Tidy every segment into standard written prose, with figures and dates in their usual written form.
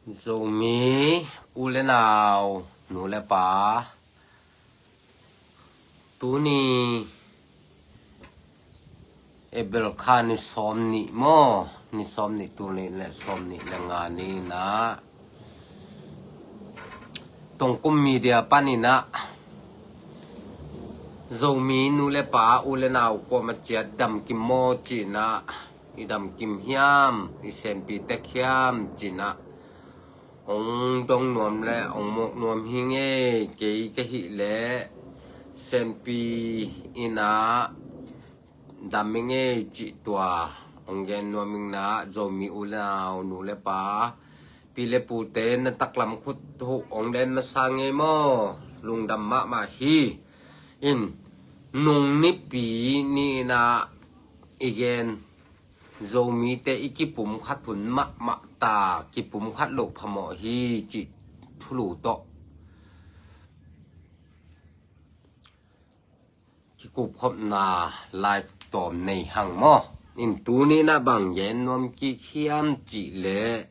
Zomi ulenau nule pa tuni ebel khani somni mo ni somni tuni le somni lengani na tongkum media panina Zomi nule pa ulenau ko macet dam kim mo cina idam kim hiam isempi tekhiam cina ông đông nuông lệ ông một nuông hình ấy cái hị lệ xem pi ina đam mình ấy chỉ tòa ông gen nuông mình na rồi mi u lao nu lệ pa pi lệ pu tên na tắc làm khut hộ ông đen na sang ấy mo lùng đam mà hi in nung ni pi ni na igen rồi mi te ikipum khát phun mạ ta kipum khát lộ phàm mỏ hi chỉ thu lù to ki cục khom na live tòm này hàng mò in tu ni na bằng yen nom ki khiam chỉ lệ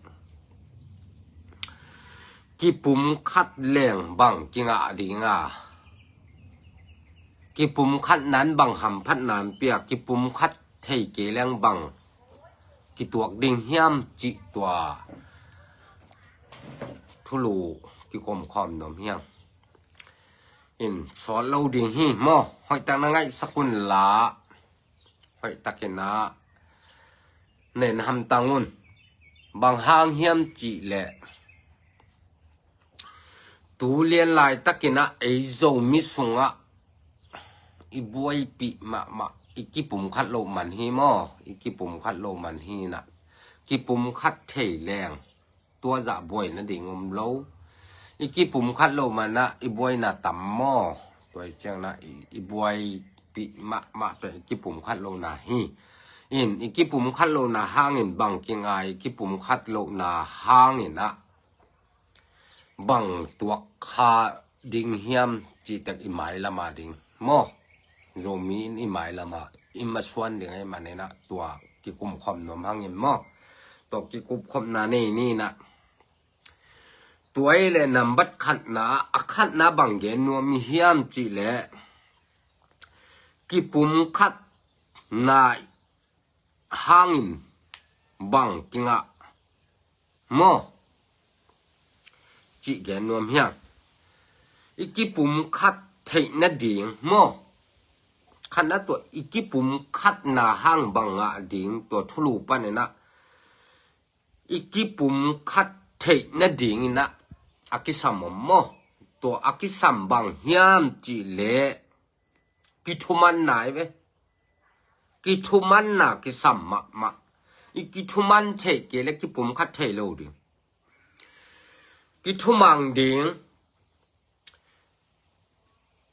kipum khát leng bằng ki ngạ đi ngạ kipum khát nan bằng hầm phát nan pia kipum khát thầy kế leng bằng ki tuak ding hiam chi twa thulu ki kom khom nom hiang in so lo ding hi mo hoi ta na ngai sakun la hoi takena nen ham tangun bang hang hiam chi le tu lien lai takena ei zo mi sunga i buai pi ma ikipum khát lộ man hi mo ikipum khát lộ man hi na kipum khát thei leng tua dạ buai na ding om lo ikipum khát lộ man na i buai na tam mo toi chang na i buai pi ma to ikipum khát lộ na hi in ikipum khát lộ na hang in bang king ai ikipum khát lộ na hang in na bang tuak kha ding hiam chi tak i mai lama ding mo Zomi in imai lama imma swan ding ai manena tua ki kum khom nom hangin mo to ki kup khom na ni na tuai le nambat khat na akhat na bangge no mi hiam chi le ki pum khat na hangin bang kinga mo chi ge nom hiam ikipum khat thei na ding mo khát naตัวikipum khát na hang banga ding ตัวทุลูปะเนี่ยนะ ikipum khát thei na ding na akisam mo ตัว akisam bang hiam ji le kituman nai ve kituman na kisam ma ikituman thei ke le kipum khát thei lo ding kitumang ding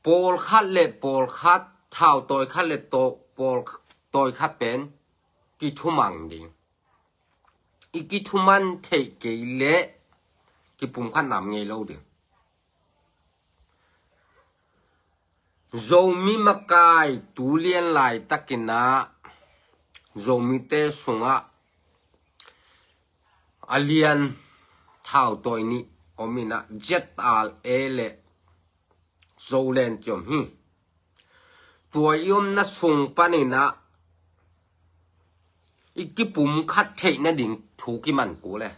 pol khat le pol khat thao tôi khát lệ tôi khát bên kỳ thu mang đi kỳ thu man thấy cái lệ kỳ bùng khát nằm nghe lâu đi rồi mi mặc cái tu liên lại tắc cái na rồi mi tê sung á alien thao tôi ni ôm mi na jet al ele rồi lên chom hiตัวย่อมนัส่งปานี่นะอีกปุ่มคัดเทนะดิ่งถูกกี่มันกูเลย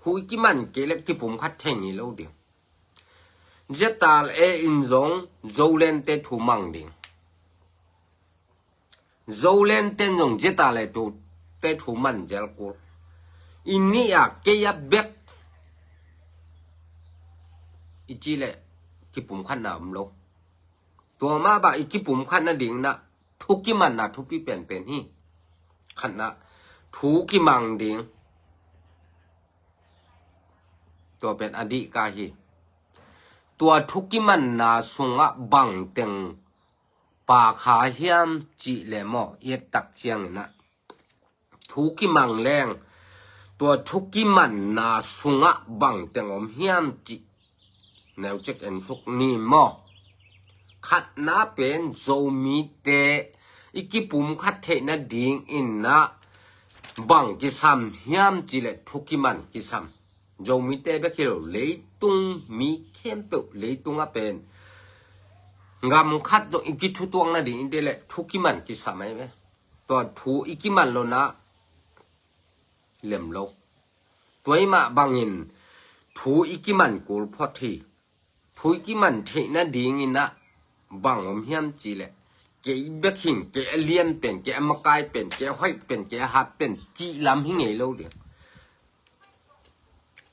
ถูกกี่มันเกล็กกี่ปุ่มคัดเทนี่แล้วดิ่งเจตาลอินซงโจเลนเตถูมังดิ่งโจเลนเตนงเจตาลถูเตถูมันเจลกูอินนี่อะเกียบเบกอีจีเลยกี่ปุ่มคัดน้ำลงตัวมาบะอีกปุ่มขันนะดิ่งนะทุกกิมันนะทุกปีเปลี่ยนเป็นฮีขันนะทุกกิมังดิ่งตัวเป็นอดีกาฮีตัวทุกกิมันนะสุงะบังเต็งปาขาเฮียมจีเลมอเยตักเจียงนะทุกกิมังแรงตัวทุกกิมันนะสุงะบังเต็งอมเฮียมจีแนวเจ็กเอ็นสุกนี่มอขัดน้าเป็นโจมีเตอีกปุ่มขัดเทนะดิ่งอินนะบังกิซัมเฮียมจิเลทุกิมันกิซัม dầu mi tê bé khi lấy tung mi khem bự lấy tung á bên ngầm khát rồi iki thu tuang na đi đây lệ thu kim man ki sa mai béตัวthu iki man lo na lem loตัวมาบางอินthu iki manกูพอทีthu iki manเทนะดีงินนะบางอมเฮียมจีแหละเกยเบคิงเกยเลียนเป็นเกยมกายเป็นเกยห้อยเป็นเกยหัดเป็นจีลำหิงไงโลเดียว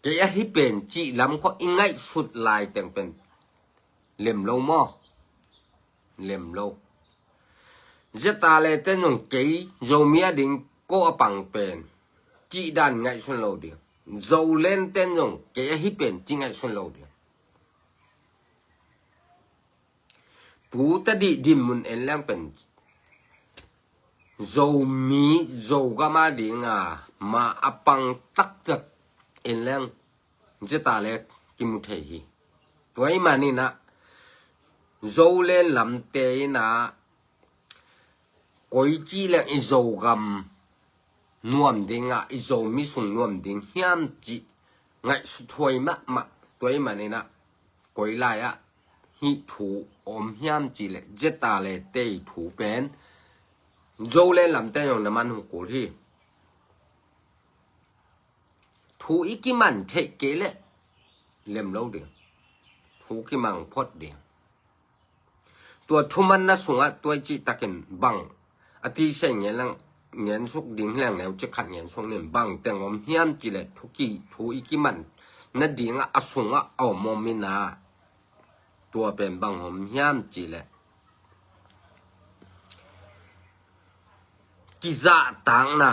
เกยให้เป็นจีลำก็อิงไงสุดลายแต่งเป็นเล่มโลมอเล่มโลจะตาเลยแต่ยงเกยโยมีอดิงก็ปังเป็นจีดันไงสุดโลเดียวโยเล่นแต่ยงเกยให้เป็นจีไงสุดโลเดียวตูตะดิดิมุนเอ็นแรงเป็นโจมีโจก็มาดิงามาอปังตักตักเอ็นแรงจะตาเล็กกิมุเทฮีตัวไอ้มานี่นะโจเล่นลำเตยนะก้อยจีเล็กไอ้โจกำนวมดิงาไอ้โจมีส่งนวมดิงเฮียมจีไงสุดถวยมะตัวไอ้มานี่นะก้อยลายอะฮิถูอมเฮียมจีเลยเจตาเลยเตยถูเป็นโจเล่นลำเตยอย่างน้ำมันหุกุที่ถูอีกิมันเทเกเลยเล่มเล่าเดียวถูกิมังพอดเดียวตัวทุมันน่ะสูงอ่ะตัวจีตะเกินบังอาทิเช่นเงี้ยลังเงี้ยสุกดิ่งแรงแล้วจะขัดเงี้ยส่งเนี่ยบังแต่งอมเฮียมจีเลยถูอีกิมันน่ะดิ่งอ่ะสูงอ่ะเอามอมินาตัวเป็นบางหอมย่ำจีแหละกิจาต่างนะ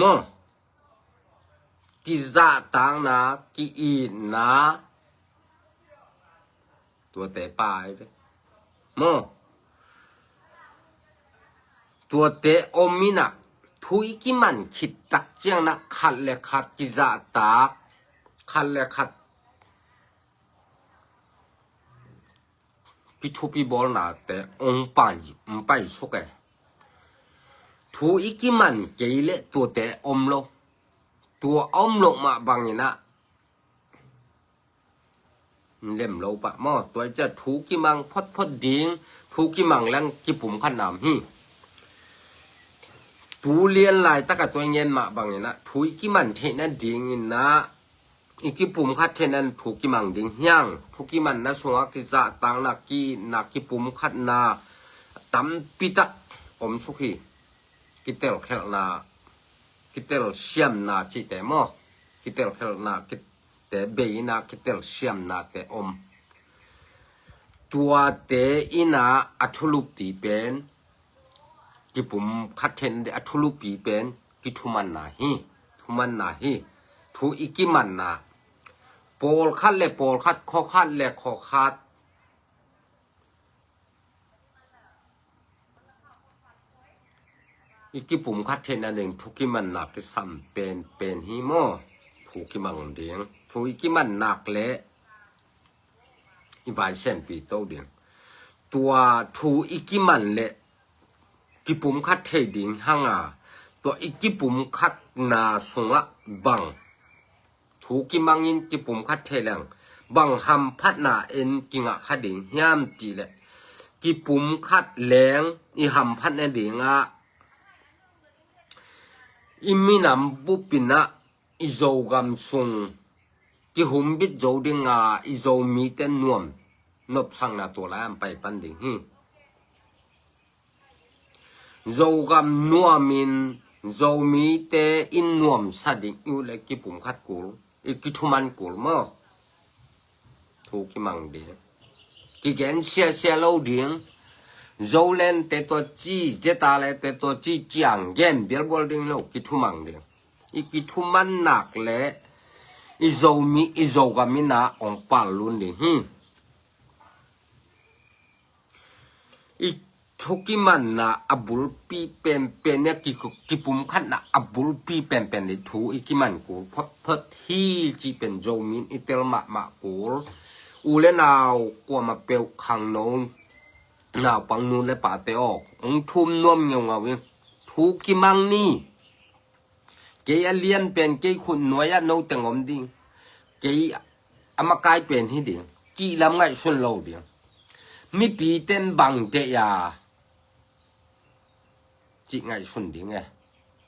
มอกิจาต่างนะกิอีนะตัวเตะปลายไปมอตัวเตะอมินะทุยกิมันคิดตักเจียงนะขัดเลยขัดกิจาตาขัดเลยขัดกิทูปีบอลน่ะแต่องไปสุกทูอีกิมันเกยเลตัวแต่อมโลตัวอมโลมาบางอย่างนะเล่มโลปะมอตัวจะทูกิมังพดดิ่งทูกิมังแรงกิปุ่มขันน้ำฮีตูเลียนลายตะกะตัวเย็นมาบางอย่างนะทูอีกิมันเทนั่นดิ่งนะอีกิปุ่มคัดเทนันถูกกิมังดิ่งย่างถูกกิมันนะสวงกิจาตังนักกิปุ่มคัดนาตั้มปิตะอมสุขีกิเตลเคลนากิเตลเชียมนาจิเตมอกิเตลเคลนากิเตเบยนากิเตลเชียมนาเตอมตัวเตอินาอัทุลุปีเป็นกิปุ่มคัดเทนเดอัทุลุปีเป็นกิทุมันนาฮีทูอีกิมันนาปอลคัดเลยปอลคัดคอคัดเลยคอคัดอีกิปุ่มคัดเทนอันหนึ่งทุกิมันหนักที่ซ้ำเป็นฮีโมทุกิมังเดียงทุอีกิมันหนักเลยอีวายเซนปีโตเดียงตัวทุอีกิมันเลยกิปุ่มคัดเทดิ่งห่างตัวอีกิปุ่มคัดนาสุงะบังถูกกิมังอินกิปุ่มคัดเทลังบังหำพัดนาเอ็นกิงะคัดดิ่งย่ามจีเลยกิปุ่มคัดแหลงอีหำพัดในดิ่งอิมินำบุปินะอิโจกำซุงกิหุมบิดโจดิ่งอิโจมีเต้นนวมนบสังนาตัวแล้วไปปันดิ่งฮีโจกำนัวมินโจมีเตอินนวมสัดิ่งอยู่เลยกิปุ่มคัดกูอีกิทุมันกูมั้งถูกกิมังเดียกิเกนเสียโลเดียงโจเล่นแต่ตัวจีเจตาเลยแต่ตัวจีจางเย็นเบลบอลดิ่งโลกิทุมังเดียอีกิทุมันหนักเลยอีโจกามินาองปาลุนดิ่งอีทุกิมันนะอับุลปีเป็นเนี่ยกิปุ่มขัดนะอับุลปีเป็นในถูอีกิมันกูพดที่จีเป็นโจมินอิเตลมากูอูเลนาวกว่ามาเปลวขังโนนนาวปังนูนและป่าเตออกทุ่มน่วมเงาวิถูกิมังนี่เกยเลียนเป็นเกยคุณหน่วยโนแต่งอมดิ่ง จีอามากลายเป็นที่เดียงจีลำไงสุนโลเดียงมีปีเต้นบังเตียจีไงสุนเดียงไง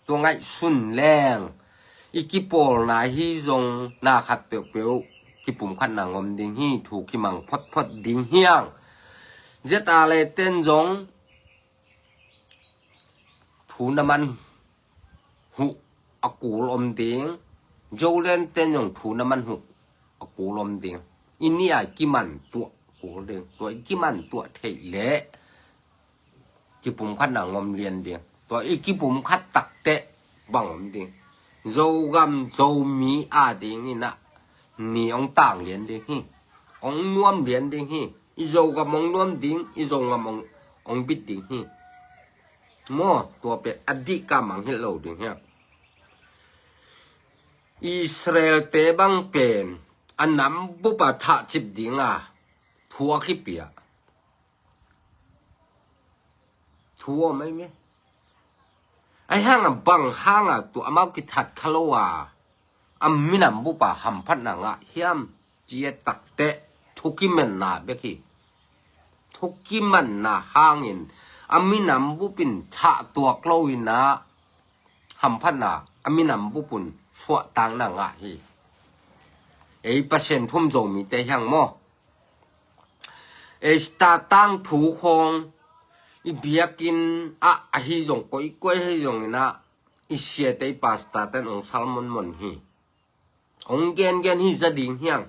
ตัวไงสุนแรงอีกิโปลนาฮีจงนาขัดเปียวๆกิปุ่มขัดนางอมดิงฮีถูกกิมังพดดิงเฮียงเจตาเลเต้นจงถูน้ำมันหุอกูลอมดิงโจเลนเต้นจงถูน้ำมันหุอกูลอมดิงอินนี่กิมันตัวกูเดิงตัวกิมันตัวเทเละกิปุ่มขัดนางอมเรียนเดียงตัวกิปุ่มขัดตักเตะบังอมดิงdâu găm dâu mí tiếng như nè nì ông tảng liền đi hi ông nuông liền đi hi dâu găm ông nuông tiếng dâu găm ông biết tiếng hi mò tua pe adi ka mang hi lo ding ha Israel te bang pen anam bu pa tha chip ding thua khi pia thua mấy mấyไอ้ห้างบังห้างตัวอามากิทัดคลวามินำบุปะหัมพัดนางเฮียมเจียตักเตะทุกิมันนาเบกีทุกิมันนาห้างอินมินำบุปินทะตัวกลวินะหัมพัดนามินำบุปุนสวตังนางฮีไอ้เปอร์เซ็นต์ทุ่มโจมีแต่ห้างโมไอ้สตาตังถูคงอีเบียกินฮิจงก้อยฮิจงนะอีเสียแต่พาสต้าแต่องซาลมอนมันฮีองเกนฮีจะดิ่งเฮียง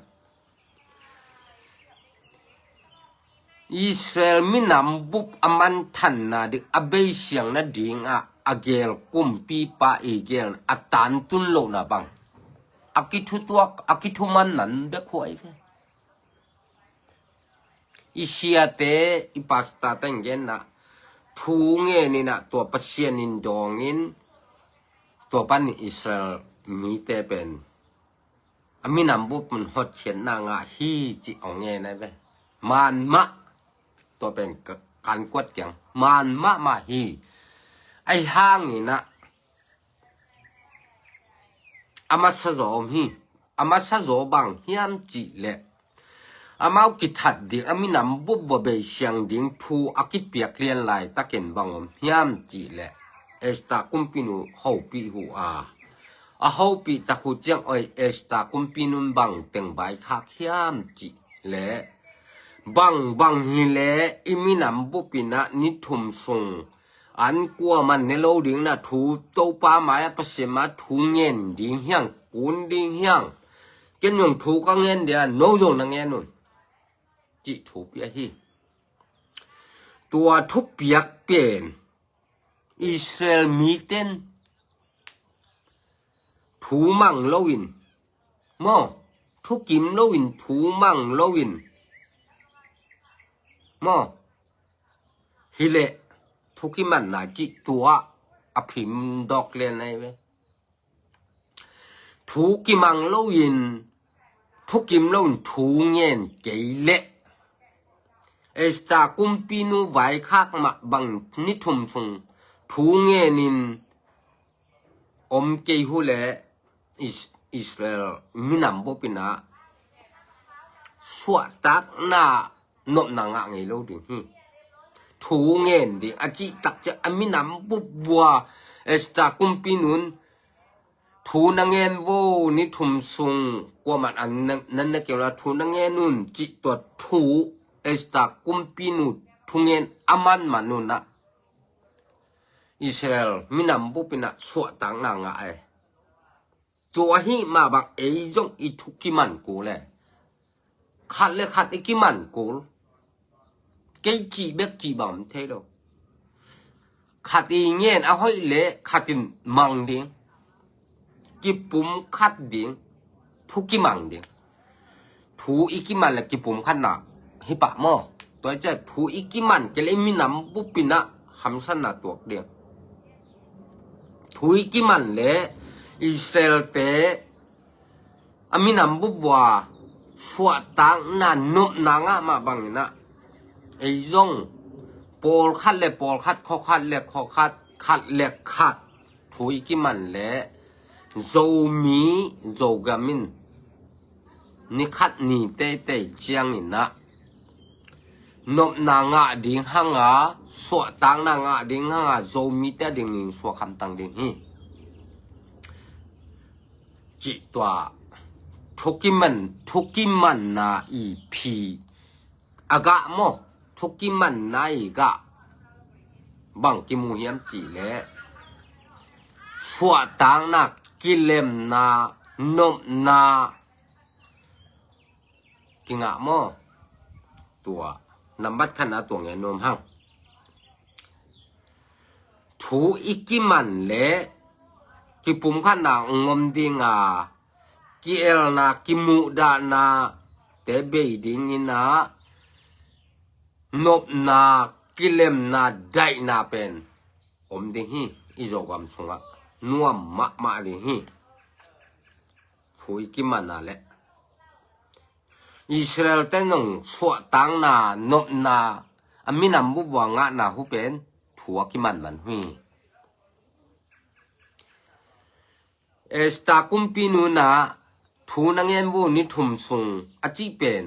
อิสราเอลมีนำบุบมันทันนะดิอเบยเสียงนะดิ่งเกลกุมปีปาเกลตันตุนโลนะบังกิทุตัวกิทุมันนั้นเด็กหวยเฟอิเสียแต่พาสต้าแต่เกนนะทูเงี้ยนี่นะตัวปัสเซียนินดองอินตัวปันอิสราเอลมีแต่เป็นมีนำบุบมันฮอดเขียนนางฮีจิเอาเงี้ยนะเว้มันมะตัวเป็นการกวดเกียงมันมาฮีไอห้างนี่นะมาสะโจมฮีมาสะโจบังเฮียมจิเละมากิทัดดิมีนำบุบว่าเบยเชียงดิงทูกิเปียกเลียนลายตะเก็นบังเฮียมจิเละเอสตาคุมปินูเฮาปีหัวเฮาปีตะคุเจียงเอสตาคุมปินุนบังเต็งใบคักเฮียมจิเละบังฮีเละมีนำบุปินะนิทุมทรงอันกลัวมันในโลดิงนะทูโตปาหมายประเสมาทูเงินดิงเฮียงกุนดิงเฮียงเจนยงทูก็เงินเดียโนยงนังเงินนู่นจิถูเปียฮีตัวทุบเปียกเปลี่ยนอิสราเอลมีเต้นถูมังโลวินมอทุกิมโลวินถูมังโลวินมอฮิเลทุกิมันนาจิตัวพิมดอกเลียนไงเว้ทุกิมังโลวินทุกิมโลวินถูเงินเกเลเอสตาคุมปินูไว้คักมาบังนิทุมทรงทูเงินินเกยหูเลอิสราเอลมินำบุปินะสวดตักนานบนางไงโลดิฮีทูเงินดิอาจิตักจะมินำบุบัวเอสตาคุมปินุนทูนางเงินโวนิทุมทรงกว่ามันอันนั้นนะเกี่ยวกับทูนางเงินนุนจิตตัวทูเอสตาคุมปินุทุงเงินมันมานุนะอิสราเอลมินำบุปินะสวดตังนางไอตัวฮีมาบักจงอีทุกิมันกูเลยขัดเลยขัดอีกิมันกูเกยจีเบกจีบอมเทโลขัดอีเงี้ยเอาให้เละขัดอินมังดิงกิปุ่มขัดดิงทุกิมังดิงทูอีกิมันเลยกิปุ่มขัดหนาฮิปะมอตัวจะทูอีกิมันเกเลยมินำบุปินะคำสันนาตัวเดียงทูอีกิมันเลยอิสราเอลเตมินำบุบว่าสวดตังนันนุบนางมาบังนะจงปอลคัดเล็ปอลคัดข้อคัดเล็กข้อคัดคัดเล็กคัดทูอีกิมันเลยโจมีโจกามิน นิคัดนี่เต้เจียงนี่นะนบนางะดิงหังาสวตังนางะดิงหังาโจมีเตดิงนิสวคำตังดิงฮีจิตว่าทุกิมันนาอีพีอากะโมทุกิมันนาอีกะบังกิมูเฮียมจีเลสวตังนากิเลมนานบนากิงะโมตัวนำบัดขันอาตัวเงี้ยนวมหังถูอีกิมันเลกิปุ่มขันนางมดิงากิเอลนากิมุดานาเตเบยดิงินานบนากิเลมนาไดนาเป็นดิงฮีอิโจกามสุงะนวมมะดิงฮีถูอีกิมันนาเลอิสราเอลเต้นงสวตังนานบนาอามินัมบุบวางะนาหุเป็นถูกิมันหุยเอสตาคุมปินูนาทูนังเงินบุนิทุมซุงอาจิเป็น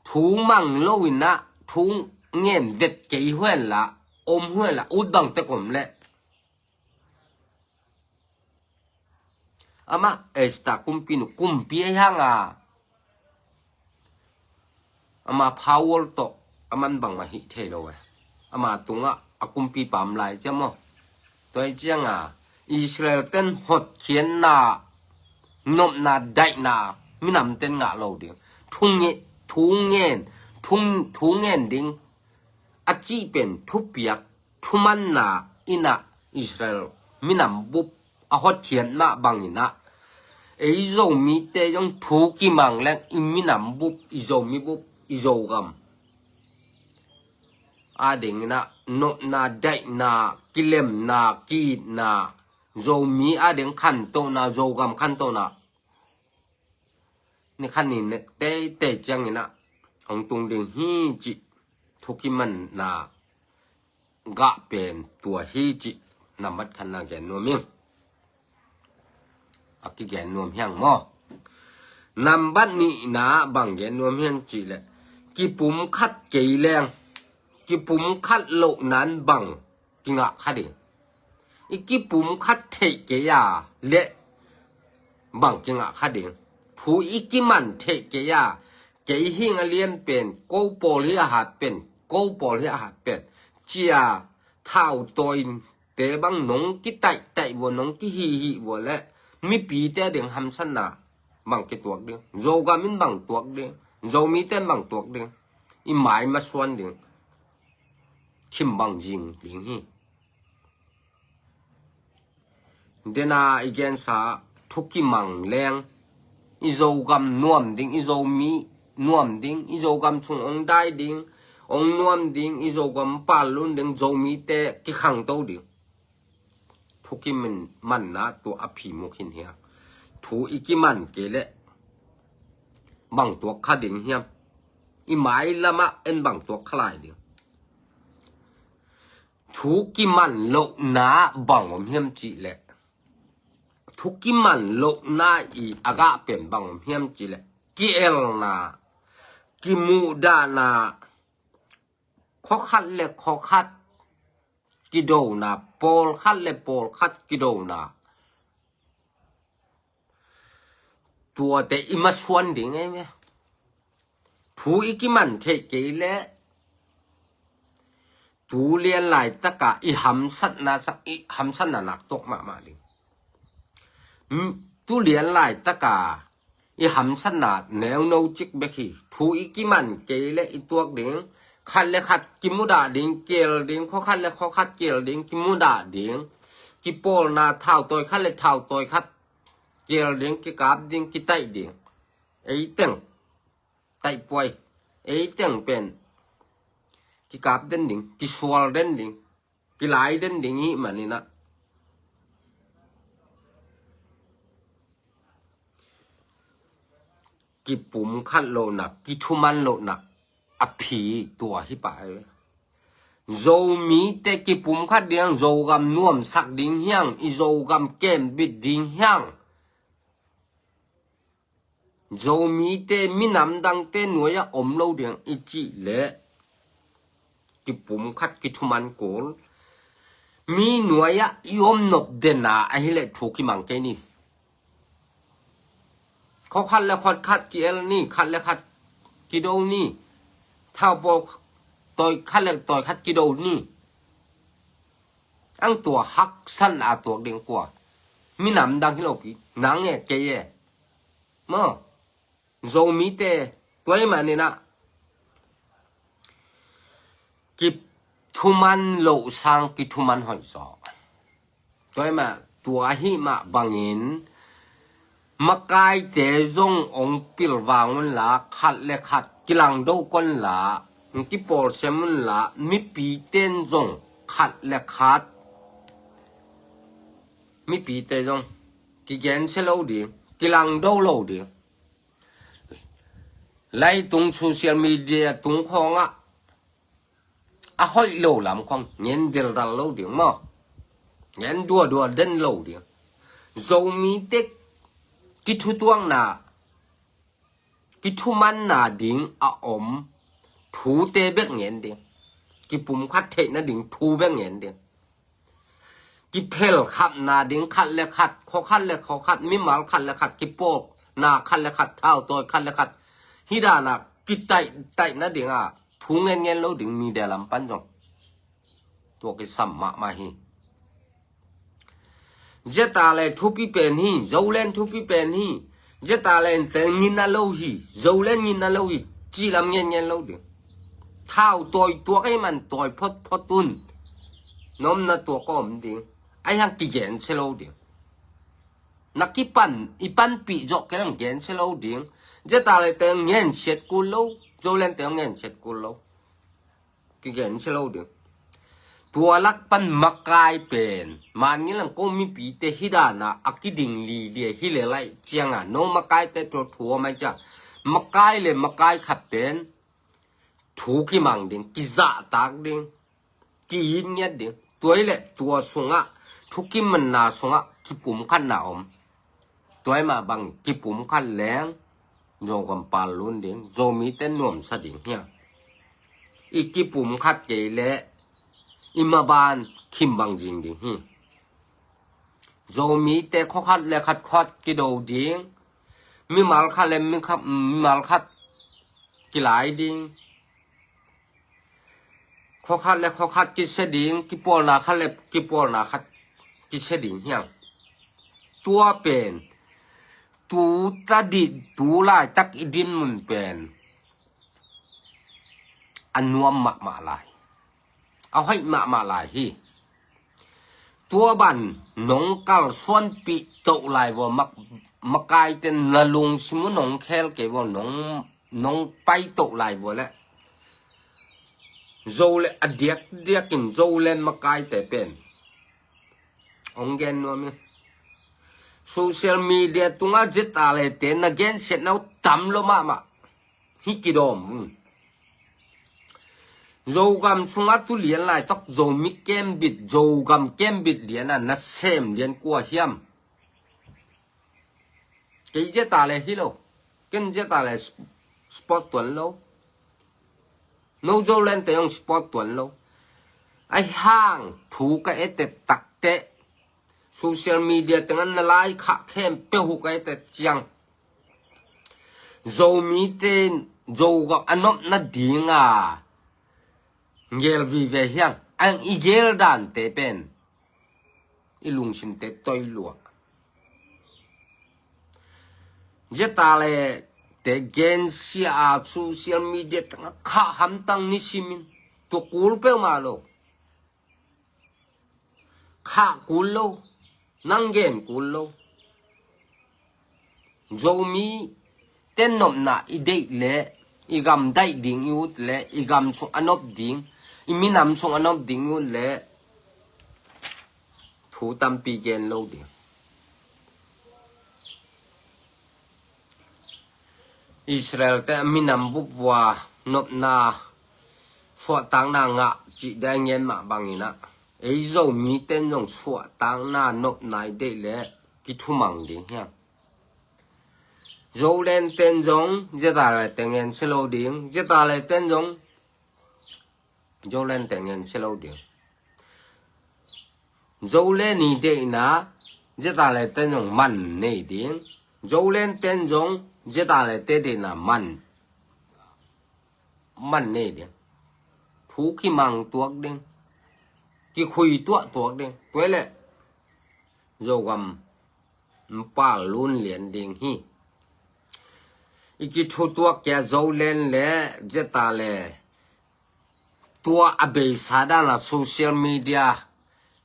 ทูมังโลวินะทูเงินเด็ดเกยหวนละอมหวนละอุดบังตะกมและอามาเอสตาคุมปินูคุมปียังอามาพาวลโตอามันบังมาหิเทโลเวอามาตุงอาคุมปีปามลายจ้ะมั้งตัวเจียงอิสราเอลเต้นหดเขียนนานบนาได้นามินำเต้นงะเราดิทุงเงินดิงอาจีเป็นทุเปียกทุมันนาอินะอิสราเอลมินำบุบอาหดเขียนมาบังอินะไอโจมีเตยงทุกิมังแลงอิมินำบุบอิโจมีบุบอิโจกัมอาดิงนะนบนาได้นากิเลมนากีนาโจมีอาดิงขันโตนาโจกัมขันโตนานี่ขันนี้เนี่ยเตจังนะองตรงดิงฮีจิทุกิมันนากะเป็นตัวฮีจินามัดขันนาแกนนวมิงอากิแกนนวมเฮียงมอนำบัดนี้นาบังแกนนวมเฮียงจิเลยกิปุ่มคัดเกยแรงกิปุ่มคัดโลนั้นบังกิงะคัดเองอีกิปุ่มคัดเทเกยาเละบังกิงะคัดเองผู้อีกิมันเทเกยาเกยหิงเลียนเป็นโกโปลิอาหารเป็นเจียเท่าตัวอินเตบังนงกิไตวัวนงกิฮีวัวและมีปีเตเดียงหำสันนาบังเกตัวเดียงโจกามินบังตัวเดียงโจมีเต้นบังตัวเดียงอีหมายมาส่วนเดียงคิมบังจิงลิงฮีเดนาอีเกนสาทุกิมังแรงอีโจกามนวมดิงอีโจมีนวมดิงอีโจกามซุงองได้ดิงองนวมดิงอีโจกามปาลุนดิงโจมีเตกิขังโตดิงทุกิมันนะตัวอภิมุขินเฮียถูอีกิมันเกเลบังตัวคดิงเฮียอีหมายละมะเอ็นบังตัวคลายดิงทุกิมันโลนาบังอมเฮียมจิเลทุกิมันโลนาอีอากาเป็นบังอมเฮียมจิเลกิเอลนากิมูดานาขอคัดเลขอคัดกิโดนาปอลคัดเลปอลคัดกิโดนาตัวแต่อิมาส่วนดิไงไหมผู้อีกิมันเทเกเลตูเลียนหลายตะกะอีหำสัตนาสักอีหำสัตนาหนักตกมาดิตูเลียนหลายตะกะอีหำสัตนาแนวโนจิกเบคีผู้อีกิมันเกเลอีตัวเด้งคันเลขัดกิมุดาดิงเกลดิงข้อคันเลข้อคัดเกลดิงกิมุดาดิงกิโปลนาเท่าตัวคันเลเท่าตัวคัดเกลดิงกิกาบดิงกิไตดิงไอเต็งไตป่วยไอเต็งเป็นกิกาบเด่นดิงกิสวอลเด่นดิงกิไหลเด่นดิงฮีมันนี่นะกิปุ่มคัดโลนักกิทุมันโลนักอภิตัวที่ไปโจมีแต่กิปุ่มคัดเดียงโจกำนวมสักดิ่งเฮียงอีโจกำเกมบิดดิ่งเฮียง zo mi te mi nam dang te nuya om lo ding ichi le ki pum khat ki thuman kol mi nuya yom nop de na a hi le thu ki mang ke niเขาคัดและคัดกี่เอลนี่คัดและคัดกี่โดนี่เท่าบอกต่อยคัดและต่อยคัดกี่โดนี่อังตัวฮักสั้นอาตัวเด้งกว่ามีหนำดังที่เราพี่หนังเนี่ยเจ๊มั้งโซมีเตตัวไอ้มันนี่นะกิบทุมันโลสังกิทุมันหอยสอตัวไอ้มาตัวหิมะบางเงินมากายเตจงองปิลวางมันละขัดและขัดกิลังโดกันละกิปอลเซมันละมีปีเต้นจงขัดและขัดมีปีเต้จงกิเกนเชลโดีกิลังโดโลดีไล่ตรงโซเชียลมีเดียตรงของอ่ะห้อยโลลำของเงินเดือดโลดีมั้งเงินดัวเดินโลดีโซมีเต็กกิทุตวงนากิทุมันนาดิงอาอมถูเตเบกเงินดิกิปุ่มคัดเทนะดิงถูเบกเงินดิกิเพลขัดนาดิงขัดและขัดขอขัดและขอขัดมิมาลขัดและขัดกิโปกนาขัดและขัดเท้าตัวขัดและขัดฮิดานากิไตนะดิงถูเงินเราดิงมีเดลัมปันจงตัวกิสัมมาฮีเจตาเลทุปีเป็นฮีโจเลนทุปีเป็นฮีเจตาเลนแต่งินน่ะโลฮีโจเลนงินน่ะโลฮีจีลำเงี้ยโลดิเท้าตัวให้มันตัวพอตุนน้อมน่ะตัวก็มดิไอ้ยังกี่เย็นเชโลดินักกีปันปีจอกแค่ยังเย็นเชโลดิเจตาเลแต่เงี้ยเช็ดกูโลโจเลนแต่เงี้ยเช็ดกูโลกี่เย็นเชโลดิตัวลักปันมักกายเป็นมันงี้หลังก็มีปีเตฮิดานะอักดิงลีเลียฮิเลไลเจียงโนมักกายเตตัวถัวไม่จ้ะมักกายเลยมักกายขับเป็นถูกที่มังดิงกิจาตากดิงกิยินเงี้ยดิงตัวเละตัวสงะทุกิมันนาสงะกิปุ่มขันนาอมตัวมาบังกิปุ่มขันแรงโยกันปาลุนดิงโจมีเต้นนวมสดิงเนี่ยอีกิปุ่มขัดเจเละอิมาบานคิมบังจิงดิงโจมีเตะข้อขัดและขัดกิโดดิงมีมาลขัดและมีมาลขัดกิหลายดิงข้อขัดและขัดกิเสดิงกิปอลนาขัดและกิปอลนาขัดกิเสดิงเฮียงตัวเป็นตูตาดิตูลายตักอิดินมุนเป็นอันนวมมาลายเอาให้มาลายฮีตัวบันน้องกัลส่วนปีโตลายว่ามักกายเป็นนลุงสมุนน้องแคลเกว่าน้องไปโตลายว่าแหละโจเลอเดียกกินโจเลนมักกายแต่เป็นองเกนว่ามีโซเชียลมีเดียตุงอาจิตอะไรเต็นนักเก็นเสร็จแล้วตำลงมาฮิกิดอมโจกำสุงอาตุเลียนลายตักโจมิเกมบิดโจกำเกมบิดเลียนนัดเซมเลียนกัวเฮียมเกี่ยเจตาเลยฮิโลเกินเจตาเลยสปอร์ตตัวโลโนโจเลนแต่ยังสปอร์ตตัวโลไอ้ห้างถูกไอ้เตตักเตะโซเชียลมีเดียตั้งนั้นไล่ขับเข้มเปี้ยวไอ้เตจังโจมีเตนโจกับอันนั้นนัดดิ่งเยลวิเวเฮียงอันอีเยลดันเตเป็นอีลุงชินเตตอยลัวเจตาเลเตเกนซีอาโซเชียลมีเดียตั้งข้าหันตั้งนิชิมินตัวกูลเป้มาโลข้ากูลโลนังเกนกูลโลโจมีเต้นนมนาอีเดเลอีกำได้ดิ่งยุดเลอีกำส่งอนอบดิ่งอีมีนำส่งอนอบดิ่งยุดเลถูตัมปีเกนโลดิ่งอิสราเอลแต่มีนำบุบว่านบนาสวดตังนางะจิได้เงินมาบางนะไอ้โจมีเต้นส่งสวดตังนานบนายได้เลกิทุมังดิ่งเฮียโ dấu lên tên giống giết ta lại tên ngàn xe lâu điện giết ta lại tên giống dấu lên tên ngàn xe lâu điện dấu lên nỉ đệ na giết ta lại tên giống mặn nỉ điện dấu lên tên giống giết ta lại tên đệ na mặn nỉ điện thú khi mang tuộc điện khi khui tuộc điện quay lại dấu gầm pa luôn liền điện hi iki thu tuộc kẻ dấu lên lẽ giết ta lẽ tua abe sada na social media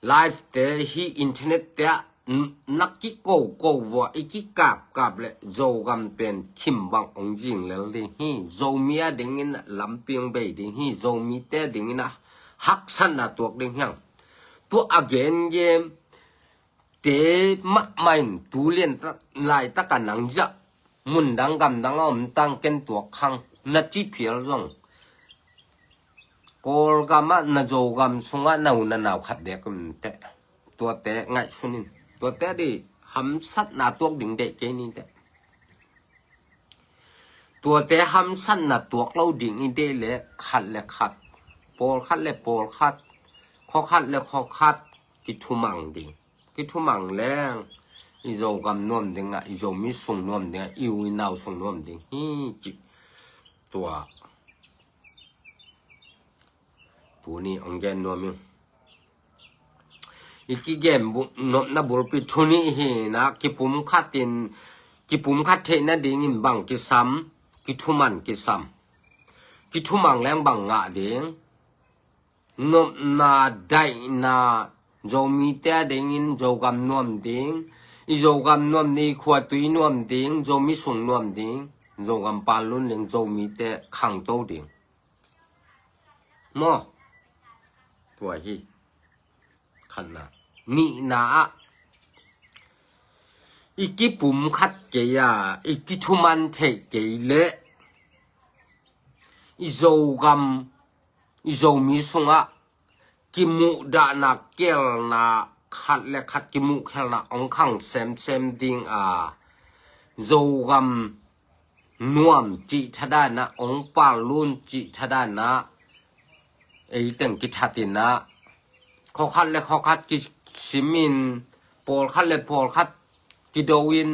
live te hi internet te nakki ko wa iki kap le zo gam pen kim bang ong jing le ding hi zo mia ding in lamping be ding hi zo mi te ding in hak san na tuộc ding hyang tu again game te ma main tu lien lai ta kan nang ja mun dang gam dang om tang ken tuộc khang na chi phial rong Kol gama na jo gam sunga nau na nau khat de kum te tua te ngai sunin tua te di ham sat na tuok ding de ke ni te tua te ham sat na tuok lo ding in de le khat pol khat le pol khat kho khat le kho khat ki thumang ding ki thumang leng i jo gam nom ding a i jo mi sung nom ding i wi nau sung nom ding hi chi tua tu ni ong gen no mi iki gem bu no na bul pi thu ni hi na ki pum khat the na ding in bang ki sam ki thu man ki sam ki thu mang leng bang nga ding nom na dai na zo mi te ding in zo gam nom ding i zo gam nom ni khwa tui nom ding zo mi sung nom ding zo gam pa lun leng zo mi te khang to ding mo tua hi khan na ni na iki pum khat ke ya iki thuman the ke le izo mi sunga ki mu da na kel na khat le khat ki mu khel na ong khang sem ding a zo gam nuam chi thada na ong pa lun chi thada na ei teng ki thatin na kho khat ki simin pol khat le pol khat ki doin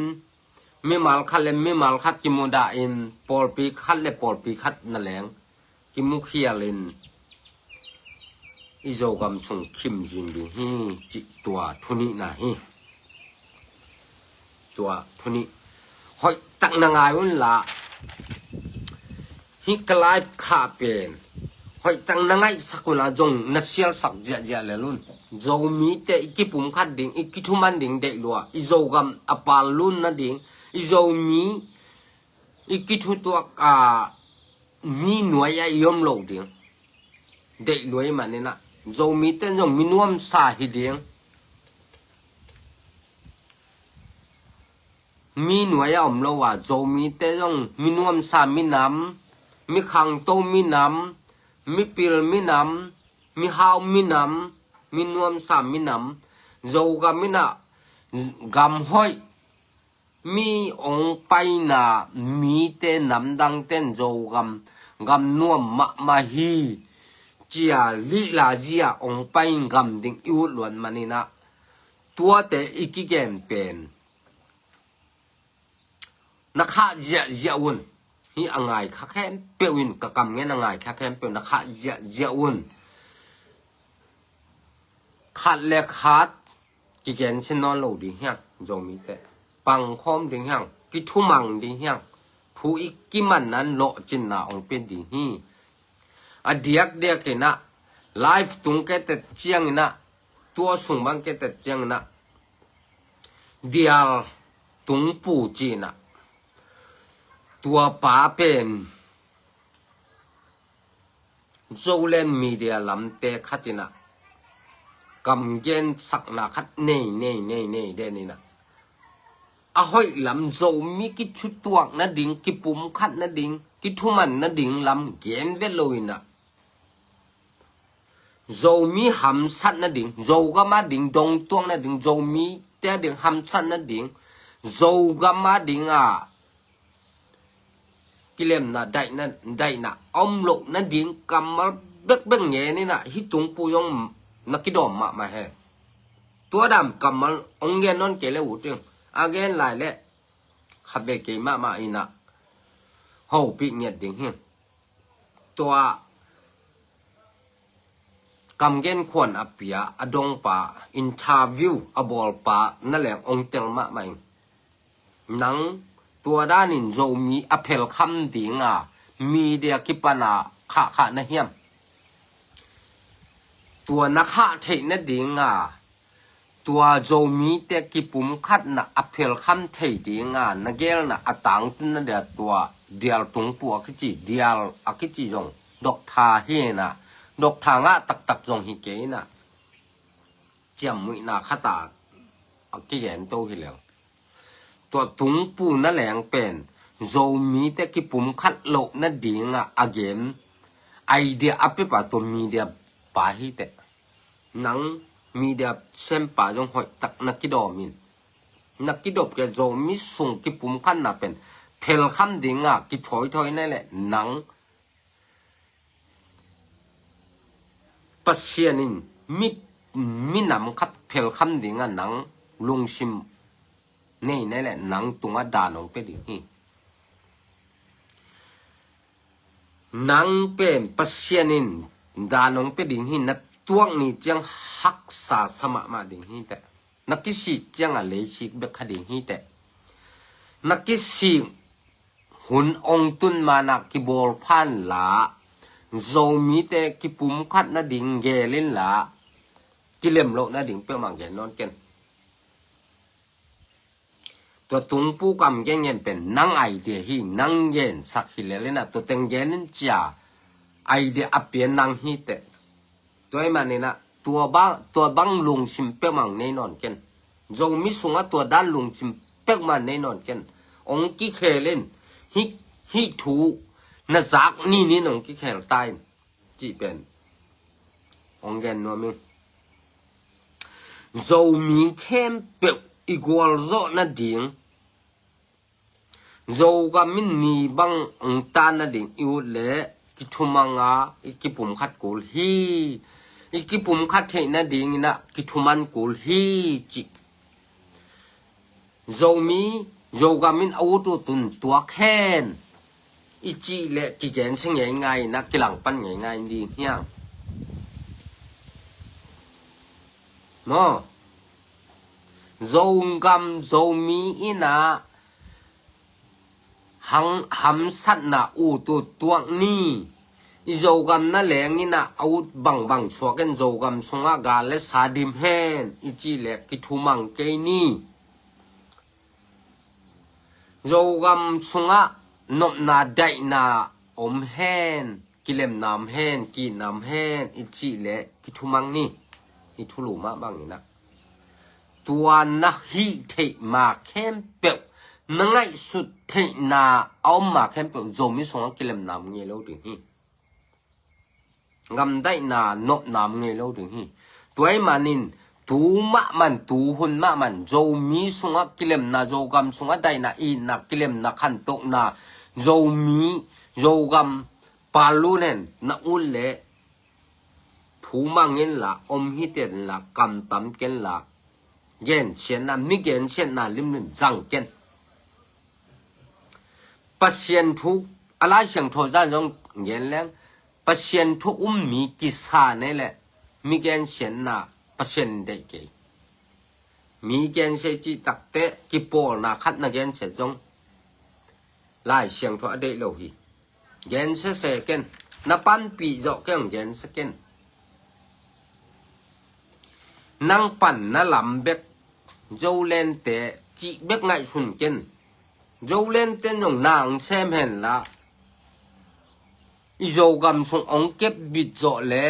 mi mal khat ki muda in pol pi khat le pol pi khat na leng ki mu khialin izo gam chung kim jin bi hi chi tua thuni na hi tua thuni hoi tak na ngai un la hi klai kha pen hoi tang na ngai sakuna jong na sial sak ja le lun zo mi te iki pum khat ding iki thuman ding de lo i zo gam apal lun na ding i zo mi iki thu tuak a mi nuai ya yom lo ding de loi man na zo mi te jong mi nuam sa hi ding mi nuai ya om lo wa zo mi te jong mi nuam sa mi nam mi khang to mi nam mi pil mi nam mi hao mi nam mi nuam sam mi nam zo gam mi na gam hoi mi ong pai na mi te nam dang ten zo gam nuam ma hi chia li la jia ong pai gam ding yu luan manina tua te iki gen pen na kha ja un hi angai kha khem pewin ka kam nge angai kha khem pe na kha ja un khat le khat ki gen chen non lo di hyang zo mi te pang khom ding hyang ki thu mang ding hyang thu ik ki man nan lo chin na ong pen di hi a diak de ke na live tung ke te chiang na tua sung bang ke te chiang na dial tung pu chi na tua pa pen zo len media lam te khatina kam gen sak na khat nei de ni na a hoi lam zo mi ki chu tuak na ding ki pum khat na ding ki thuman na ding lam gen ve loina zo mi ham sat na ding zo ga ma ding dong tuang na ding zo mi te ding ham sat na ding zo ga ma ding a กิเลมนะได้นะอมโลนะดิงกำมาเบกเบงเงนี่นะฮิตุงปูยงนักกิดอมมาให้ตัวดำกำมันองเงนนอนเกเลหูจึงอาเกนหลายและขับเบกเกมาอีนะเฮาปีเงียดดิ่งหิตัวกำเกนควรอเปียอดงป่าอินทาวิวอบอลป่านั่นแหละองเตลมาใหม่หนังตัวด้านินโจมีอเพลคำดิ่งมีเดียกิปนาขะนะเฮียมตัวนักหะเทนดิ่งตัวโจมีเตกิปุ่มคัดนะอเพลคำเทดิ่งนักเกลนะอตังตุนนะเดียตัวเดียลตรงปัวกิจิเดียลอกิจิจงดอกทาเฮนะดอกทางะตักจงฮิเกนะเจียมมุยนาคตาอกิเยนโตฮิเลวตัวตุงปูนั่นแหลงเป็นโจมีแต่กิปุ่มคัดโลนั่นดิ่งอาเกมไอเดียอภิปะตัวมีเดียปาฮิเตนังมีเดียเส้นป่าจงหอยตักนักกิดอมินนักกิดอบแกโจมีส่งกิปุ่มคัดน่ะเป็นเพลคำดิ่งกิถอยนั่นแหละนังปัสเซียนินมีนำคัดเพลคำดิ่งนังลุงชิมนี่นั่นแหละนังตุงดานองไปดิ่งฮีนังเป็นปัสเซียนินดานองไปดิ่งฮีนัดตัวนี้จังฮักษาสมะมาดิ่งฮีแต่นักกิสิจังเลชิกเบคดิ่งฮีแต่นักกิสิหุ่นองตุนมานักกิบอลพันละโจมีแต่กิปุ่มคัดนาดิ่งเกลินละกิเลมโลนาดิ่งเปียมังแกนอนกันตัวตุงปูกำแกงเงินเป็นนังไอเดียฮีนังเงินสักฮิเลนะตัวเต็งเงินจ้าไอเดียอเปียนังฮีเตตัวไอ้มันนี่นะตัวบังลุงชิมเปียมังแน่นอนกันโจมีสุงะตัวด้านลุงชิมเปียมันแน่นอนกันองกิเคเลนฮิทูนะจักนี่น้องกิเคลตายจีเป็นองเงินนัวมิโจมีเข้มเปียอีกวอลโซนะดิ่งโจก็มินนีบังองตานะดิ่งอีวเล่กิทุมังอีกิปุ่มคัดกูลฮีอีกิปุ่มคัดเทนะดิ่งนะกิทุมันกูลฮีจิโจก็มินอาวุธตุนตัวแค้นอีจีเล่กิเจนซึ่งง่ายๆนะกิหลังปั้นง่ายๆดิ่งเฮียงเนาะโจโจมีอีนะหัมสัตนะอูตัวนี้อีโจกำนั่นแหลงอีนะอาวุธบังชัวกันโจกำสงกาและสาดิมแฮนอีจีเล็กกิทุมังเกนี่โจกำสงนบนาได้นาอมแฮนกิเลมนามแฮนกีนามแฮนอีจีเล็กกิทุมังนี่อีทุลุมาบังนี่นะตัวนักฮิเทมาเข้มเปียวนังไงสุดเทนาเอามาเข้มเปียวโจมีสงกิเลมนามเงี้ยแล้วถึงฮีงำได้นานบนามเงี้ยแล้วถึงฮีตัวไอ้มานินตูมะมันตูหุนมะมันโจมีสงกิเลมนาโจกำสงได้นาอีนักกิเลมนาขันโตนาโจกำปาลูเนนนาอุลเล่ผูมังเงินละอมฮิเตนละกำตำเกนละเย็นเชียนน่ะมิเกนเชียนน่ะลิมลิมจังเกนปัสเซียนทุกอะไรเสียงโทจ้าจงเย็นแรงปัสเซียนทุกมีกิสาเนี่ยแหละมิเกนเชียนน่ะปัสเซียนได้เกมีเกนเสียจีตักเตะกิโปน่ะคัดน่ะเกนเสียจงไล่เสียงโทได้โลหิเย็นเสียเกนน่ะปันปีจอกเกนเย็นเสียเกนนั่งปั่นน่ะลำเบ็กโจเลนเตะจีเบ็กไงสุนเกนโจเลนเตนยงนางเซมเห็นละอีโจกำสงองเก็บบิดโจเละ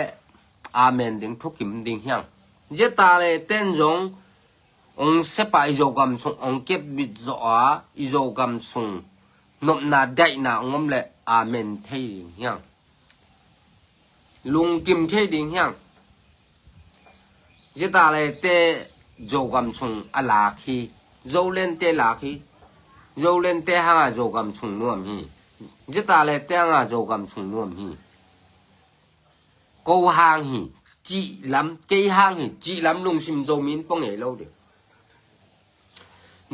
อาเมนดิ่งทุกิมดิ่งเฮียงเจตาเลเต้นจงองเสปะอีโจกำสงองเก็บบิดโจอีโจกำสงนบนาได้นาองมเละอาเมนเทดิ่งเฮียงลุงกิมเทดิ่งเฮียงเจตาเลเตโจกำสงอลาคีโจเลนเตลาคีโจเลนเตหาโจกำสงนัวมี จะตาเลยแต่งโจกำสุงนวมฮีกูห่างฮีจีลำเกยห่างฮีจีลำลุงชิมโจมินป้องเอ๋เราเดียว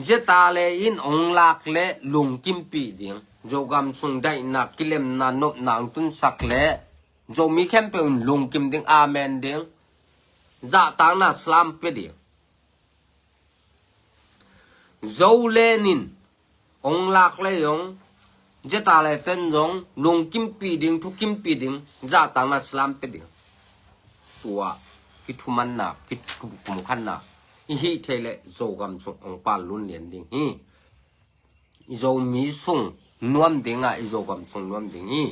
จะตาเลยอินองลักเละลุงกิมปีเดียงโจกำสุงได้นักกิเลมนานบนางตุนสักเละโจมีแค่เป็นลุงกิมเดียงอาเมนเดียงจะตางนาสลามเปเดียงโจเลนินองลักเละยงจะตาเลยเต้นยงลุงกิมปีเดียงทุกกิมปีเดียงจะตางนาสลามเปเดียงตัวคิดทุมันนักคิดกุมขันนักฮีเทเลโจกำสุงองปาลุนเลียนดิงฮีโจมีสุงนวมดิงอ่ะโจกำสุงนวมดิงฮี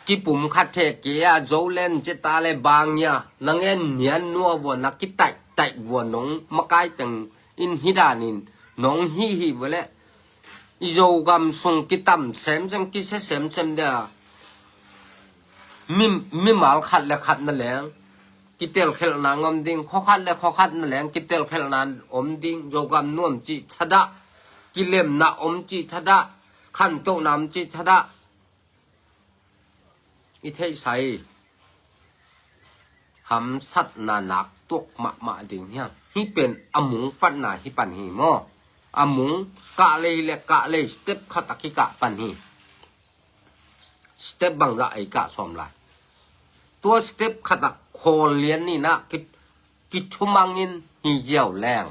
กิปุ่มคัดเทเกียโจเล่นจะตาเลยบางเนี่ยนังเงินเนียนนัววัวนักกิไตวัวน้องมะกายตังอินฮิดานินน้องฮีเวลโจกำสุงกิตั้มเซมเซมกิเซมเดียมิมาลขัดและขัดนั่นแหละกิเตลเขลนางอมดิงข้อขัดและข้อขัดนั่นแหละกิเตลเขลนานอมดิงโจกำนวมจิทัดะกิเลมนาอมจิทัดะขันโตนามจิทัดะอิเทใส่คำสัตนานักตกมาดิงเฮียฮีเป็นอมุงปัญนาฮิปันฮีมออมุงกะเลยและกะเลยสเต็ปขัดกิกะปันฮีสเต็ปบังจะไอกะสอมลายตัวสเต็ปขัดโคเลียนนี่นะกิชุมังอินฮีเยี่ยวแรง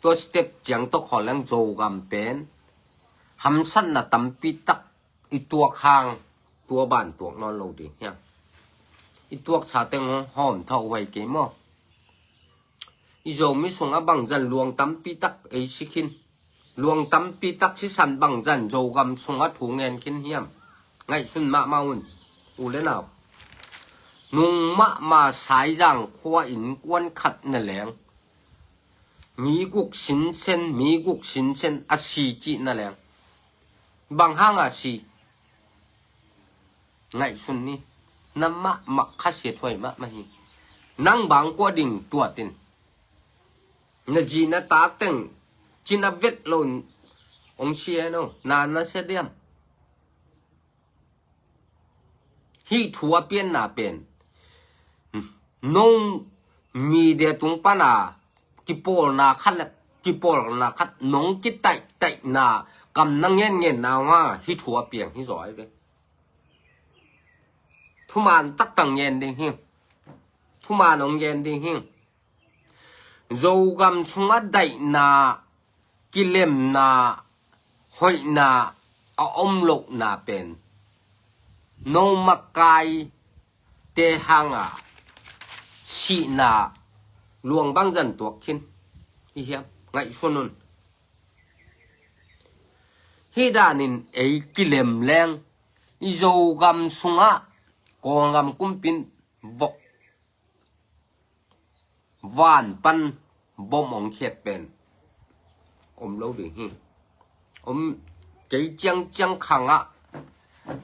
ตัวสเต็ปเจียงตกขอแรงโจกำเป็นคำสัตนาตัมปีตักอีตัวคางตัวบ้านตัวนอนโลดีเนี่ยอีตัวชาเต็งหอมเท่าไว้เกมออีโจมิส่งบังจันลวงตั้มปีตักไอชิคินลวงตั้มปีตักชิสันบังจันโจกำส่งถูงเงินคินเฮียมไงสุนมาวุ่นอูเลนาวนุงมาสายจังขวาอินกวนขัดนั่นแหลงมีกุกสินเซนอาชีจีนั่นแหลงบางห้างอาชีไงสุนนี่น้ำมาคัดเสียถวยมาฮีนั่งบางกว่าดิ่งตัวตินนจีนตาเต็งจีนเวทลนองเชียโนนานเสเดียมฮีทัวเปลี่ยนนาเป็นน้องมีเดียตุงปานากิโปลนาคัดและกิโปลนาคัดน้องกิไตนากำนังเงี้ยนาว่าฮีทัวเปลี่ยนฮีสอยไปทุมานตักตังเย็นดิหิงทุมานองเย็นดิหิงโจกำสุงไดนากิเลมนาหอยนาอมโลกนาเป็นโนมักไกเตหังชีนาลวงบังจันตัวขินอีเหี้ยไงส่วนนั้นฮิดานินไอกิเลมแรงอีโจกำสุงกองกำกุมปินวานปันบ่มองเขียดเป็นอมเล่าดิฮิอมใจจังขัง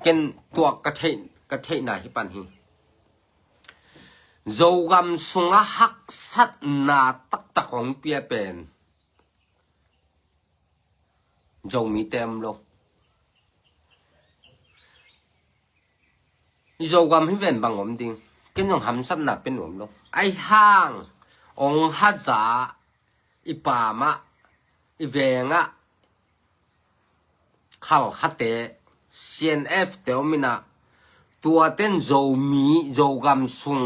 เกนตัวกระเทยนาฮิปันฮิโจกำสุงหักสัตนาตักของเปียเป็นโจมีเต็มโลโจกำให้เว้นบางอมดิงกินยองหำสัตนาเป็นอมโลไอห้างองฮัจาอีปามะอีเวงขัลขัดเตCNF เตอมินะตัวเต้นโจมีโจกำสุง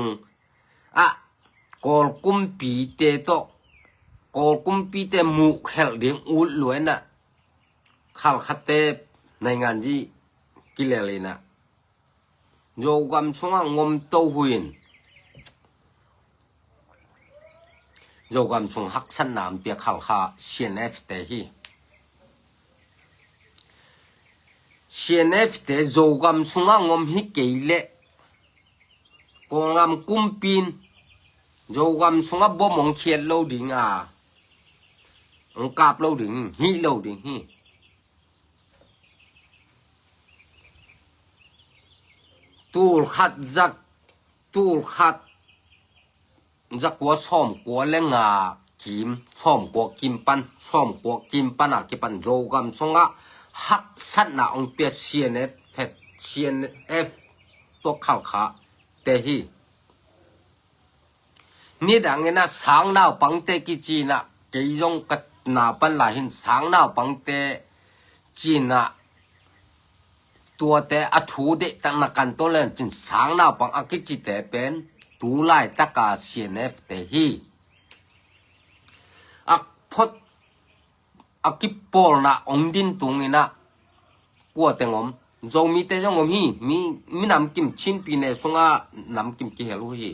กอลกุมปีเตโตกอลกุมปีเตมุเขลเดียงอุดลวยนะขัลขัดเตในงานจีกิเลเลยนะโจกำสุงงมโตหุยนโจกำสุงหักสันนามเปียขัลขา CNF เตฮีCNF เตโจกำสุงงมฮิเกเลกองงกุมปินโจกำสุงบ่มองเขียดโลดิงองกาบโลดิงฮิโลดิงฮิตูลขัดจักวัวซ้อมกัวเลง กิมซ่อมกวกิมปันซ่อมกวกิมปันกิปันโจกำสงะหักสันนาองเปียเซียนเฟเซียนตัวข่าวขาเตฮีนี่ดังเงินสางนาวปังเตกิจีนะเกยงกัดนาปันลาหินสางนาวปังเตจีนะตัวเตอทูเดตังนักันตัวเล่นจินสางนาวปังอกิจิเตเป็นตูไลตะกาเซียนเตฮีอักพดอักิปอลนะองดินตุงนะกัวเตงอมโจมีเตจงอมฮีมีนำกิมชินปีเนสงะนำกิมกิเฮลุฮี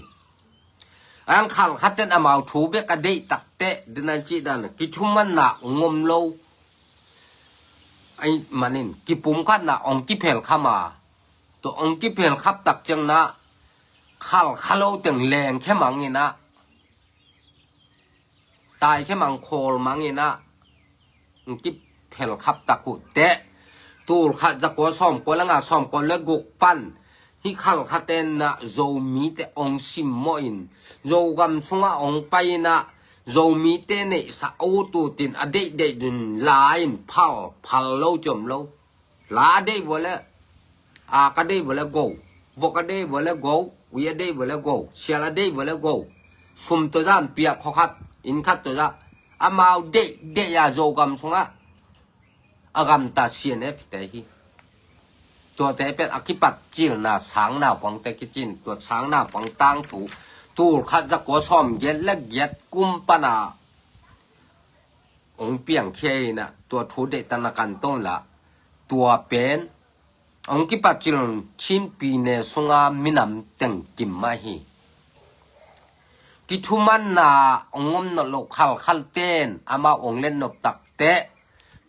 อังคัลขัดเตนอมาทูเบกเดตักเตดินันจิดันกิชุมันนะงมโลไอมันนินกิปุ่มขัดนะองกิเพลขามาตัวองกิเพลขับตักจังนะขัลขะโลเต็งแรงแค่มังเงินะตายแค่มังโคลมังเงินะองกิเพลขับตักกุเตตูลขัดจะกัวซ้อมกัวละงาซ้อมกัวละกุกปันฮิขัลขัดเตนนะโจมีเตองซิมมอินโจกำสงะองไปนะโจมีเตเนสะอูตูตินอเดเดดินลายน์พัลโลจมโลลาเดวละอากาเดวละโกวกเดวละโกวิยเดวละโกเชียลเดวละโกสุมตัวด้านเปียกขขัดอินขัดตัวด้าอามาเดยาโจกำสงะอากำตาเซียนเอฟเตฮีตัวแต่เป็นอคิปัจจิลนาสางนาปังเตกิจินตัวสางนาปังตังตูขัดจะกัวซ้อมเย็นและเย็ดกุมปนาองเปียงเคนะตัวทูเดตนากันต้นละตัวเป็นองคิปัจจิลชินปีเนสงามินำเต็งกิมมาฮีกิทุมันนาองมนลกขัลเต้นอามาองเล่นนบตักเตะ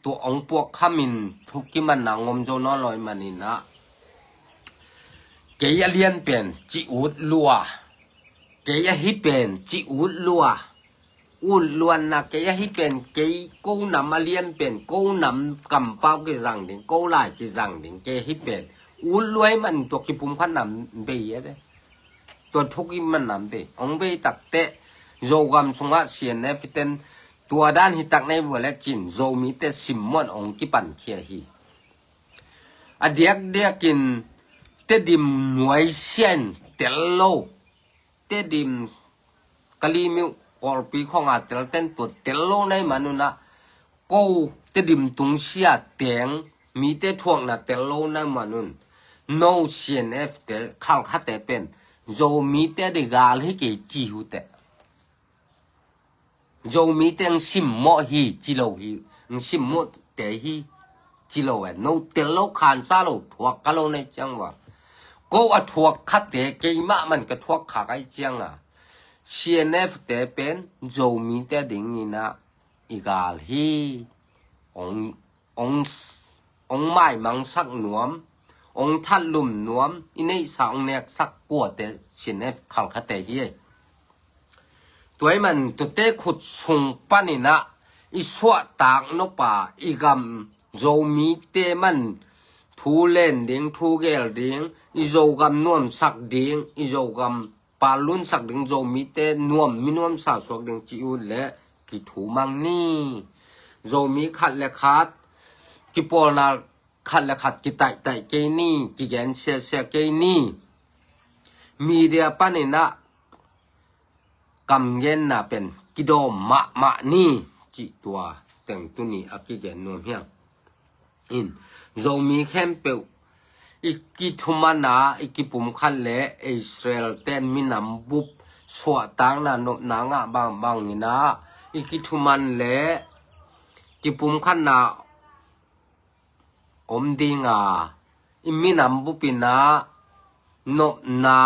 ตัวองพวกขมินทุกิมันนางมโจนอลอยมานินะเกยเลียนเป็นจิอุดลัวเกยฮิเป็นจิอุดลัวอุดลวนนะเกยฮิเป็นเกยกูนำมาเลียนเป็นกูนำกำเป้ากิจังดิงกูไล่กิจังดิงเกยฮิเป็นอุดลวยมันตัวกิปุ่มขันนำเบียเด้ตัวทุกิมันนำเบองเบตักเตะโยกำสงะเสียนเนฟิเตนตัวด้านหิตักในวัวและจินโจมีแต่สิมมอนองกิปันเคียฮีอเดียกินเตดิมหน่วยเซียนเตลโลเตดิมกะลีมิวกอลปีของอาเตลเตนตัวเตลโลในมนุนะกูเตดิมตุงเสียเตียงมีเตทวงนะเตลโลในมนุนโนเซียนเอฟเตข้าวขัดเตเป็นโจมีเตเดกาลให้เกจิหุเตโจมีเตงสิมมอฮีจิโลฮีสิมมอเตฮีจิโลโนเตโลคานซาโลทวกกะโลในจังว่ากูอทวกคัดเตเกยมะมันก็ทวกขาไอจังอ่ะเซียนเอฟเตเป็นโจมีเตดิงนี่นะอีกาลฮีองไม้มังสักหนวมองทัดลุ่มหนวมอินี่สองเนกสักกัวเตเซียนเอฟขัลคัดเตฮีตัวมันตัวเตขุดส่งปันินะอีสวตากนป่าอีกำโจมีเตมันทูเล่นดิ้งทูเกลดิ้งอีโจกำนวมสักดิ้งอีโจกำปาลุนสักดิ้งโจมีเตนวมมีนวมสักสวกดิ้งจิอุและกิถูมังนี่โจมีขัดและขัดกิปอนาขัดและขัดกิไตเกนี่กิแกนเสียเกนี่มีเดียปันินะกำเย็นน่ะเป็นกิโดมะนี่จิตัวแต่งตัวนี้อากิเจนนวมเฮียงอินโจมีเข้มเปียวอีกิทุมานาอีกิปุ่มขันเละอิสราเอลเต้นมินำบุบสวดตังน่ะนบนางะบางนี่นะอีกิทุมันเละกิปุ่มขันน่ะอมดิงาอิมินำบุปินะนบนา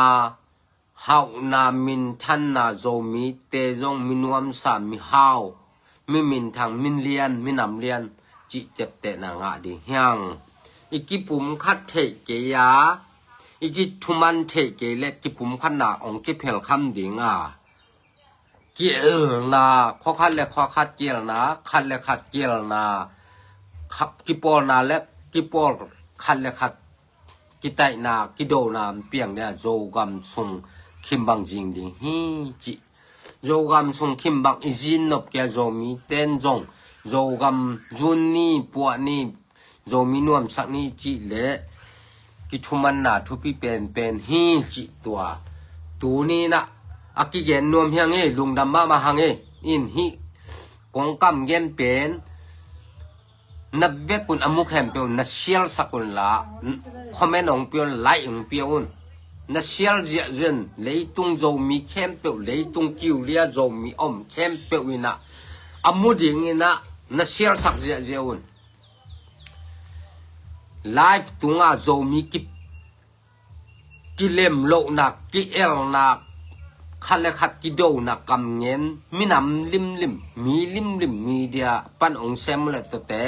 ฮาวนามินทันนาโจมีเตจงมินวมสามิฮาวมินทางมินเลียนมินำเลียนจิเจ็บเตนางะดิเฮียงอีกิปุ่มคัดเทเกียอีกิทุมันเทเกเล็กกิปุ่มขันนาองกิเพลคำดิงอ่ะเกียลนาข้อคัดและข้อคัดเกียลนาคัดและคัดเกียลนากิปอนาและกิปอคัดและคัดกิไตนากิโดนาเปียงเนี่ยโจกำซุงคิมบังจิงดิฮิจิ Zogam sung kim bak izin nop kia zomi ten zong. Zogam jun ni puak ni zomi nuam sak ni chi le. Kituman na tupi pen hi chi tua. Tu ni na aki gen nuam hiang e lung damba ma hang e. In hi kong kam gen pen. Na vekun amuk hem peon na sial sakun la. Komen ong peon lai ong peon. Na sial zia zuen leitung zo mi kem pe leitung kiu lia zo mi om kem pe wina amuding ina na sial sak zia zia un life tunga zo mi ki lem lo na ki el na khale khat ki do na kam ngen minam lim mi dia pan ong sem le to te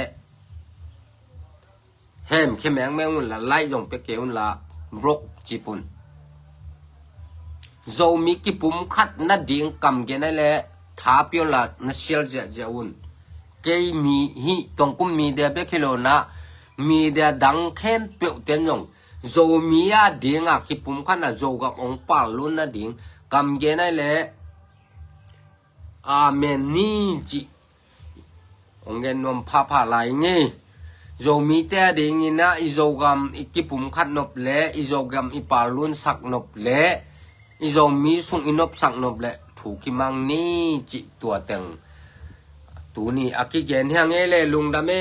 hem khemeng meng la lai jong pe keun la brok jipun zo mi ki pum khat na ding kam ge na le tha pyo la na sial ja jaun ke mi hi tong kum mi de be khilo na mi de dang khem pe ten yong zo mi ya ding a ki pum khat na zo ga ong pa lun na ding kam ge na le amen ni ji ong gen nom pha lai nge zo mi te ding ina i zo gam ki pum khat nop le i zo gam i pa lun sak nop le izo mi sung inop sang nop le thu ki mang ni chi tua teng tu ni aki gen hang e le lung da me